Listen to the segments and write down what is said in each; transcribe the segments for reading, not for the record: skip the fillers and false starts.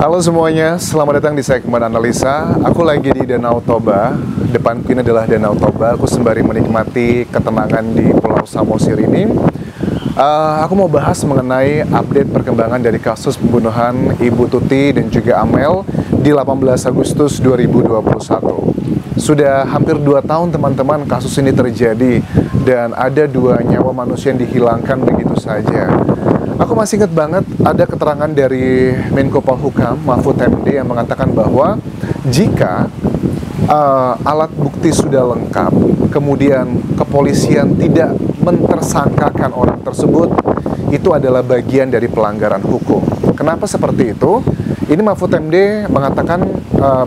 Halo semuanya, selamat datang di segmen analisa. Aku lagi di Danau Toba. Depanku ini adalah Danau Toba. Aku sembari menikmati ketenangan di Pulau Samosir ini. Aku mau bahas mengenai update perkembangan dari kasus pembunuhan Ibu Tuti dan juga Amel di 18 Agustus 2021. Sudah hampir 2 tahun teman-teman kasus ini terjadi dan ada 2 nyawa manusia yang dihilangkan begitu saja. Aku masih ingat banget ada keterangan dari Menko Polhukam Mahfud MD yang mengatakan bahwa jika alat bukti sudah lengkap, kemudian kepolisian tidak mentersangkakan orang tersebut, itu adalah bagian dari pelanggaran hukum. Kenapa seperti itu? Ini Mahfud MD mengatakan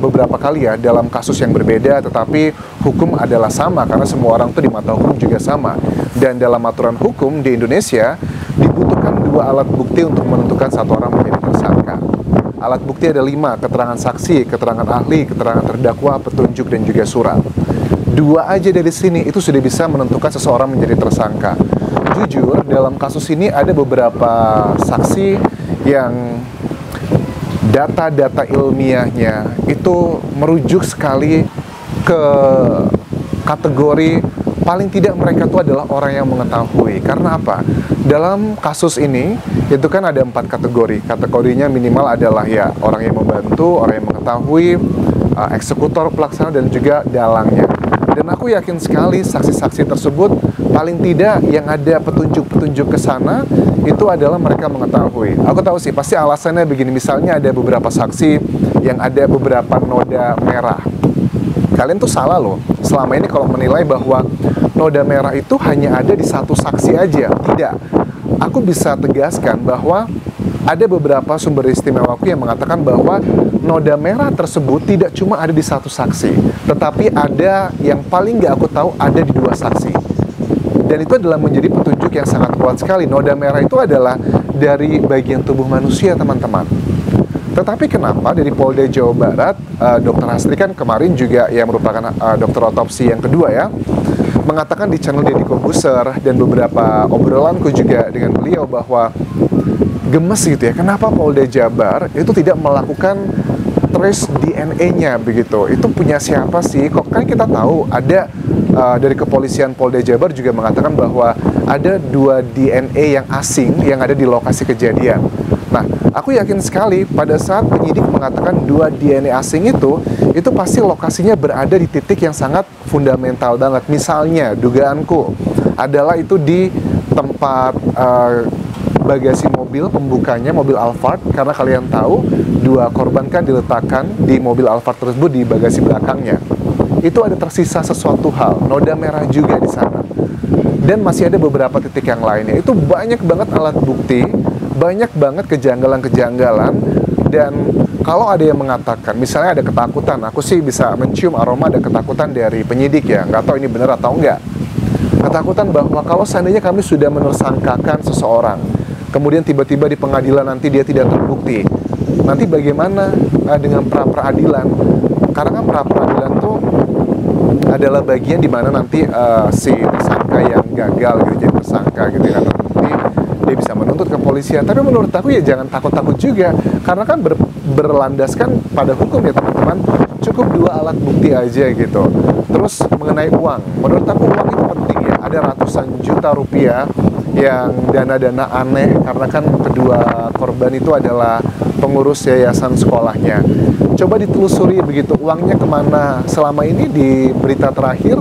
beberapa kali ya dalam kasus yang berbeda, tetapi hukum adalah sama karena semua orang itu di mata hukum juga sama. Dan dalam aturan hukum di Indonesia dibutuhkan 2 alat bukti untuk menentukan satu orang menjadi tersangka. Alat bukti ada 5, keterangan saksi, keterangan ahli, keterangan terdakwa, petunjuk, dan juga surat. 2 aja dari sini itu sudah bisa menentukan seseorang menjadi tersangka. Jujur, dalam kasus ini ada beberapa saksi yang data-data ilmiahnya itu merujuk sekali ke kategori paling tidak mereka itu adalah orang yang mengetahui. Karena apa? Dalam kasus ini itu kan ada 4 kategori. Kategorinya minimal adalah ya orang yang membantu, orang yang mengetahui, eksekutor, pelaksana, dan juga dalangnya. Dan aku yakin sekali saksi-saksi tersebut paling tidak yang ada petunjuk-petunjuk ke sana itu adalah mereka mengetahui. Aku tahu sih pasti alasannya begini. Misalnya ada beberapa saksi yang ada beberapa noda merah. Kalian tuh salah loh. Selama ini kalau menilai bahwa noda merah itu hanya ada di satu saksi aja. Tidak. Aku bisa tegaskan bahwa ada beberapa sumber istimewaku yang mengatakan bahwa noda merah tersebut tidak cuma ada di satu saksi, tetapi ada yang paling nggak aku tahu ada di 2 saksi. Dan itu adalah menjadi petunjuk yang sangat kuat sekali. Noda merah itu adalah dari bagian tubuh manusia, teman-teman. Tetapi kenapa dari Polda Jawa Barat, Dr. Hastri kan kemarin juga yang merupakan dokter otopsi yang kedua ya, mengatakan di channel Deddy Corbuzier dan beberapa obrolanku juga dengan beliau bahwa gemes gitu ya, kenapa Polda Jabar itu tidak melakukan trace DNA-nya begitu. Itu punya siapa sih? Kok kan kita tahu ada dari kepolisian Polda Jabar juga mengatakan bahwa ada 2 DNA yang asing yang ada di lokasi kejadian. Nah, aku yakin sekali pada saat penyidik mengatakan 2 DNA asing itu pasti lokasinya berada di titik yang sangat fundamental banget. Misalnya, dugaanku adalah itu di tempat bagasi mobil, pembukanya mobil Alphard, karena kalian tahu 2 korban kan diletakkan di mobil Alphard tersebut di bagasi belakangnya. Itu ada tersisa sesuatu hal, noda merah juga di sana. Dan masih ada beberapa titik yang lainnya. Itu banyak banget alat bukti, banyak banget kejanggalan-kejanggalan. Dan kalau ada yang mengatakan, misalnya ada ketakutan, aku sih bisa mencium aroma ada ketakutan dari penyidik ya, nggak tahu ini benar atau enggak. Ketakutan bahwa kalau seandainya kami sudah menersangkakan seseorang, kemudian tiba-tiba di pengadilan nanti dia tidak terbukti, nanti bagaimana dengan pra-peradilan? Karena kan pra-peradilan tuh adalah bagian di mana nanti si tersangka yang gagal gitu jadi tersangka gitu ya, terbukti, dia bisa menuntut kepolisian. Tapi menurut aku ya jangan takut-takut juga, karena kan berlandaskan pada hukum ya teman-teman. Cukup 2 alat bukti aja gitu. Terus mengenai uang, menurut aku uang itu penting ya. Ada ratusan juta rupiah yang dana-dana aneh, karena kan kedua korban itu adalah pengurus yayasan sekolahnya. Coba ditelusuri begitu uangnya kemana. Selama ini di berita terakhir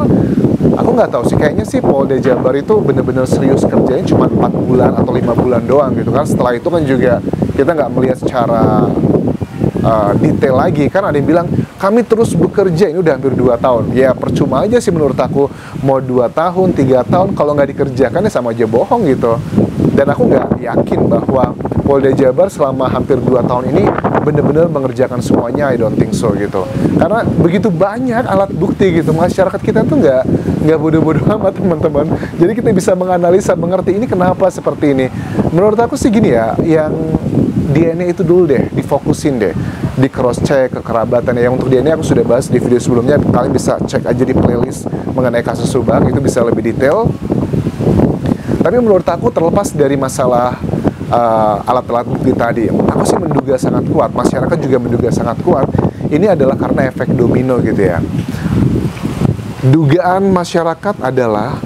aku nggak tahu sih, kayaknya sih Polda Jabar itu benar-benar serius kerjanya cuma 4 bulan atau 5 bulan doang gitu kan. Setelah itu kan juga kita nggak melihat secara detail lagi. Kan ada yang bilang kami terus bekerja, ini udah hampir 2 tahun. Ya percuma aja sih menurut aku, mau 2 tahun, 3 tahun kalau nggak dikerjakan ya sama aja bohong gitu. Dan aku nggak yakin bahwa Polda Jabar selama hampir 2 tahun ini benar-benar mengerjakan semuanya. I don't think so gitu. Karena begitu banyak alat bukti gitu, masyarakat kita tuh nggak bodoh-bodoh amat teman-teman. Jadi kita bisa menganalisa, mengerti ini kenapa seperti ini. Menurut aku sih gini ya, yang DNA itu dulu deh, difokusin deh, di cross check kekerabatan. Yang untuk DNA aku sudah bahas di video sebelumnya, kalian bisa cek aja di playlist mengenai kasus Subang, itu bisa lebih detail. Tapi menurut aku terlepas dari masalah alat-alat bukti tadi. Aku sih menduga sangat kuat, masyarakat juga menduga sangat kuat. Ini adalah karena efek domino gitu ya. Dugaan masyarakat adalah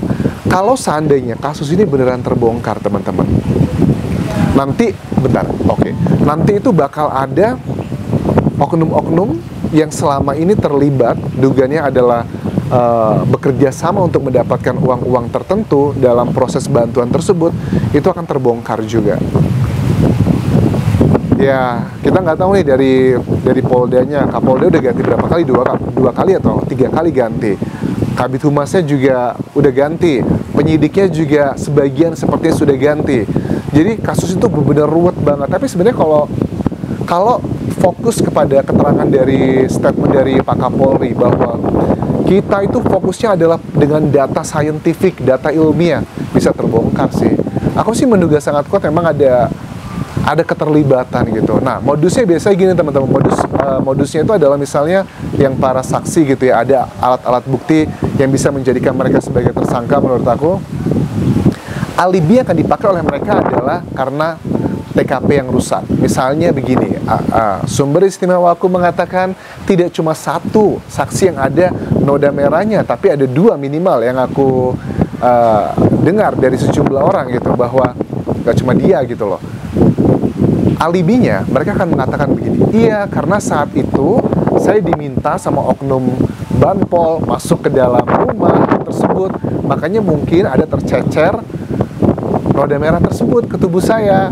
kalau seandainya kasus ini beneran terbongkar, teman-teman, nanti, nanti itu bakal ada oknum-oknum yang selama ini terlibat, dugaannya adalah bekerja sama untuk mendapatkan uang-uang tertentu dalam proses bantuan tersebut, itu akan terbongkar juga. Ya, kita nggak tahu nih dari Poldanya, Kapolda udah ganti berapa kali, dua kali atau 3 kali ganti. Kabid Humasnya juga udah ganti, penyidiknya juga sebagian sepertinya sudah ganti. Jadi kasus itu benar-benar ruwet banget. Tapi sebenarnya kalau fokus kepada keterangan dari statement dari Pak Kapolri bahwa kita itu fokusnya adalah dengan data saintifik, data ilmiah, bisa terbongkar sih. Aku sih menduga sangat kuat memang ada keterlibatan gitu. Nah, modusnya biasanya gini teman-teman, modusnya itu adalah misalnya yang para saksi gitu ya, ada alat-alat bukti yang bisa menjadikan mereka sebagai tersangka. Menurut aku, alibi yang akan dipakai oleh mereka adalah karena TKP yang rusak. Misalnya begini, sumber istimewa aku mengatakan tidak cuma satu saksi yang ada noda merahnya, tapi ada 2 minimal yang aku dengar dari sejumlah orang gitu, bahwa gak cuma dia gitu loh. Alibinya mereka akan mengatakan begini, iya karena saat itu saya diminta sama oknum Banpol masuk ke dalam rumah tersebut, makanya mungkin ada tercecer noda merah tersebut ke tubuh saya.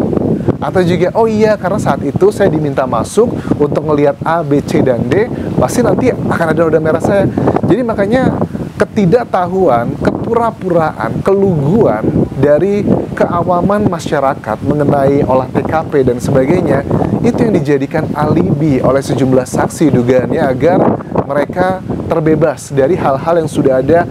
Atau juga, oh iya karena saat itu saya diminta masuk untuk ngelihat A, B, C, dan D, pasti nanti akan ada noda merah saya. Jadi makanya ketidaktahuan, kepura-puraan, keluguan dari keawaman masyarakat mengenai olah TKP dan sebagainya, itu yang dijadikan alibi oleh sejumlah saksi dugaannya agar mereka terbebas dari hal-hal yang sudah ada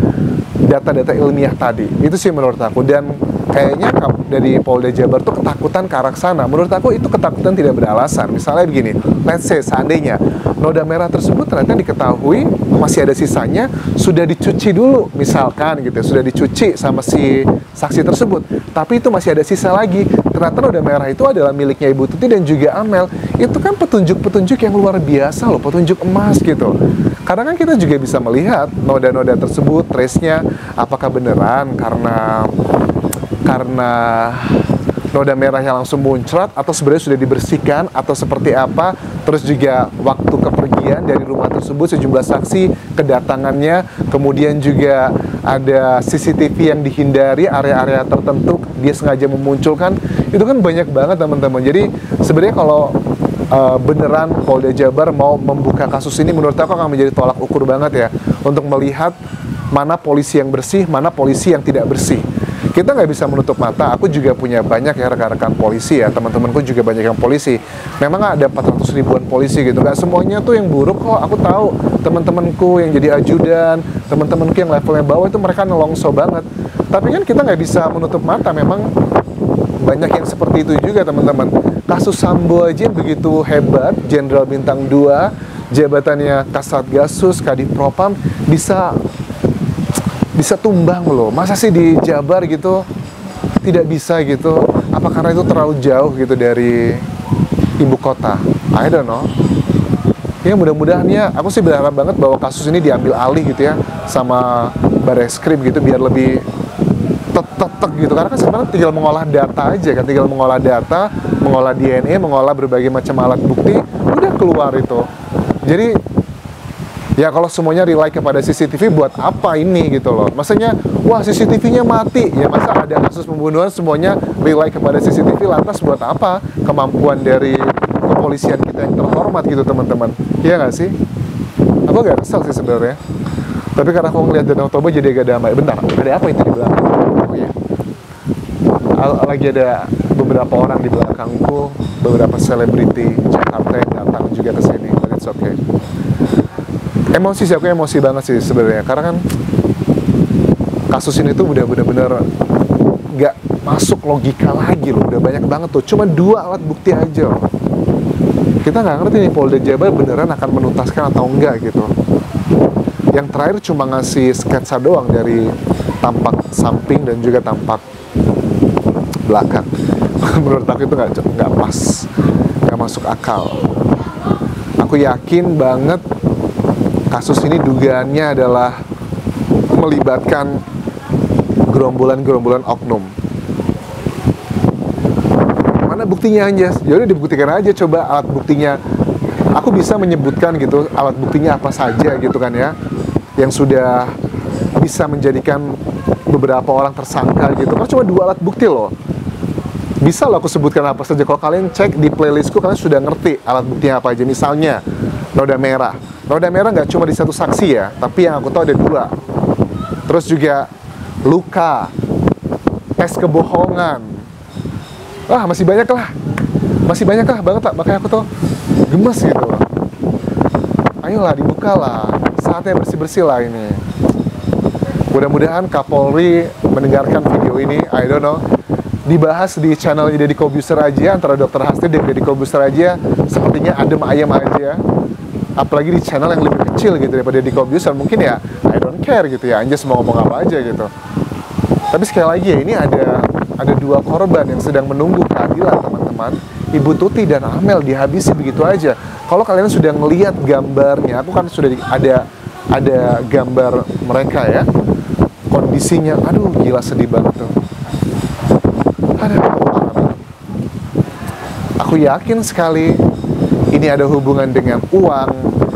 data-data ilmiah tadi. Itu sih menurut aku. Dan kayaknya dari Polda Jabar tuh ketakutan ke arah sana. Menurut aku itu ketakutan tidak beralasan. Misalnya begini, let's say seandainya noda merah tersebut ternyata diketahui masih ada sisanya, sudah dicuci dulu misalkan gitu, sudah dicuci sama si saksi tersebut, tapi itu masih ada sisa lagi, ternyata noda merah itu adalah miliknya Ibu Tuti dan juga Amel. Itu kan petunjuk-petunjuk yang luar biasa loh, petunjuk emas gitu. Karena kan kita juga bisa melihat noda-noda tersebut, trace-nya apakah beneran karena noda merahnya langsung muncrat atau sebenarnya sudah dibersihkan atau seperti apa. Terus juga waktu kepergian dari rumah tersebut, sejumlah saksi kedatangannya, kemudian juga ada CCTV yang dihindari area-area tertentu, dia sengaja memunculkan. Itu kan banyak banget teman-teman. Jadi sebenarnya kalau beneran Polda Jabar mau membuka kasus ini, menurut aku akan menjadi tolak ukur banget ya, untuk melihat mana polisi yang bersih, mana polisi yang tidak bersih. Kita nggak bisa menutup mata. Aku juga punya banyak ya rekan-rekan polisi ya, teman-temanku juga banyak yang polisi. Memang ada 400 ribuan polisi gitu, nggak semuanya tuh yang buruk kok. Aku tahu teman-temanku yang jadi ajudan, teman-temanku yang levelnya bawah itu mereka nelongso banget. Tapi kan kita nggak bisa menutup mata, memang banyak yang seperti itu juga teman-teman. Kasus Sambo aja begitu hebat, Jenderal Bintang 2, jabatannya Kasatgasus, Kadipropam, bisa tumbang loh. Masa sih di Jabar gitu tidak bisa gitu? Apa karena itu terlalu jauh gitu dari ibu kota? I don't know. Ya mudah-mudahan ya, aku sih berharap banget bahwa kasus ini diambil alih gitu ya sama Barreskrim gitu, biar lebih tek gitu. Karena kan sebenarnya tinggal mengolah data aja kan, tinggal mengolah data, mengolah DNA, mengolah berbagai macam alat bukti, udah keluar itu. Jadi ya kalau semuanya rely kepada CCTV, buat apa ini gitu loh. Maksudnya, wah CCTV-nya mati, ya masa ada kasus pembunuhan semuanya rely kepada CCTV, lantas buat apa kemampuan dari kepolisian kita yang terhormat gitu teman-teman. Iya nggak sih? Aku agak kesel sih sebenarnya. Tapi karena aku ngeliat Danau Toba jadi agak damai. Bentar, ada apa itu di belakang? Oh iya, lagi ada beberapa orang di belakangku, beberapa selebriti Jakarta yang datang juga ke sini. But it's okay. Emosi sih, aku emosi banget sih sebenarnya, karena kan kasus ini tuh udah bener-bener gak masuk logika lagi loh, udah banyak banget tuh, cuma 2 alat bukti aja loh. Kita nggak ngerti nih Polda Jabar beneran akan menuntaskan atau enggak gitu. Yang terakhir cuma ngasih sketsa doang dari tampak samping dan juga tampak belakang. menurut aku itu nggak pas, nggak masuk akal. Aku yakin banget kasus ini dugaannya adalah melibatkan gerombolan-gerombolan oknum. Mana buktinya Anjas? Ya udah dibuktikan aja, coba alat buktinya. Aku bisa menyebutkan gitu alat buktinya apa saja gitu kan ya, yang sudah bisa menjadikan beberapa orang tersangka gitu. Kan cuma 2 alat bukti loh. Bisa loh aku sebutkan apa saja. Kalau kalian cek di playlistku, kalian sudah ngerti alat buktinya apa aja. Misalnya noda merah. Noda merah nggak cuma di 1 saksi ya, tapi yang aku tahu ada 2. Terus juga luka, tes kebohongan. Wah, masih banyak lah banget lah. Makanya aku tuh gemes gitu loh. Ayolah dibuka lah, saatnya bersih-bersih lah ini. Mudah-mudahan Kapolri mendengarkan video ini. I don't know, dibahas di channel Deddy Kobuser aja, antara Dr. Hasti dan Deddy Kobuser aja sepertinya adem ayem aja. Apalagi di channel yang lebih kecil gitu daripada Deddy Kobuser. Mungkin ya I don't care gitu ya, Anjas mau ngomong apa aja gitu. Tapi sekali lagi ya, ini ada 2 korban yang sedang menunggu keadilan, teman-teman. Ibu Tuti dan Amel dihabisi begitu aja. Kalau kalian sudah ngelihat gambarnya, aku kan sudah ada gambar mereka ya. Kondisinya, aduh gila, sedih banget tuh. Aku yakin sekali ini ada hubungan dengan uang,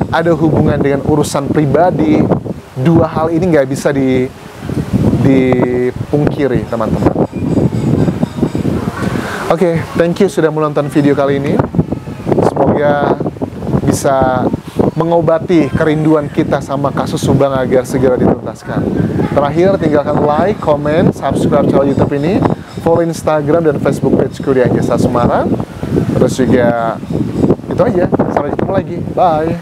ada hubungan dengan urusan pribadi. 2 hal ini nggak bisa dipungkiri, teman-teman. Oke, thank you sudah menonton video kali ini. Semoga bisa mengobati kerinduan kita sama kasus Subang agar segera dituntaskan. Terakhir, tinggalkan like, comment, subscribe channel YouTube ini, follow Instagram dan Facebook pageku di Anjas Asmara. Terus juga itu aja. Sampai ketemu lagi. Bye.